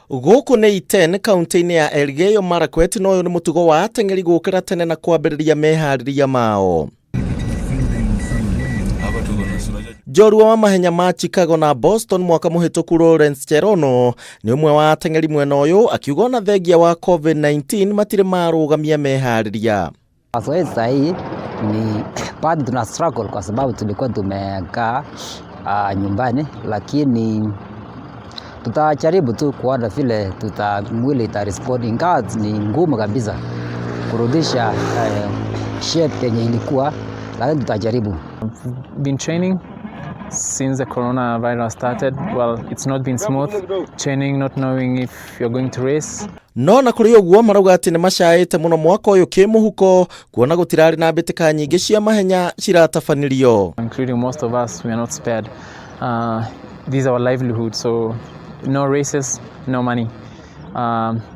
Gũkũ nĩ Iten kaunti-inĩ ya Elgeyo Marakwet, no ũyũ nĩ mũtugo wa Ateng'eri gũkĩra tene na kwambĩrĩria meharĩria mao. Njorua wa mahenya ma Chicago na Boston mwaka mũhĩtũku Lawrence Cherono nĩ ũmwe wa ateng'eri mwena ũyũ, akiuga ona thengia wa COVID-19 matirĩ marũgamia meharĩria. Sasa hii ni bado tuna struggle kwa sababu tulikuwa tumekaa nyumbani, lakini tutajaribu tu kuona vile mwili itarespond, ingawa ni ngumu kabisa kurudisha shape yenye ilikuwa, lakini tutajaribu. Been training since the coronavirus started. Well, it's not been smooth training, not knowing if you're going to race. No na kũrĩ ũguo marauga atĩ nĩ macaĩte mũno mwaka ũyũ kĩmũhuko, kuona gũtirarĩ na mbĩtĩka nyingĩ cia mahenya ciratabanĩrio. Including most of us, we are not spared. These are our livelihood, so no races, no money.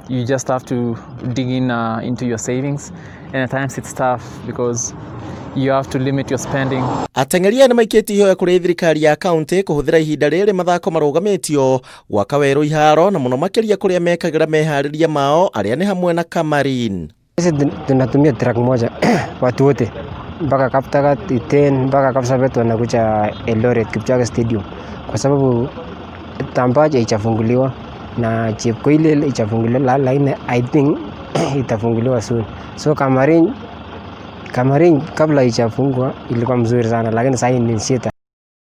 You just have to dig in into your savings, and at times it's tough because you have to limit your spending. Ateng'eri nĩ maikĩtie ihoya kũrĩ thirikari ya kaunti kũhũthĩra ihinda rĩrĩ mathako marũgamĩtio, gwaka werũ iharo na mũno makĩria kũrĩa mekagĩra meharĩria mao, arĩa nĩ hamwe na Kameme. Sisi tunatumia track moja watu wote mpaka Kaptagat, Iten mpaka Kapsabet wanakuja Eldoret Kipchoge Stadium, kwa sababu Tambaja ichafunguliwa na Chepkoilel ichafunguliwa, lakini I think itafunguliwa soon. So Kameme kabla ichafungwa ilikuwa mzuri sana, lakini sasa ni shida.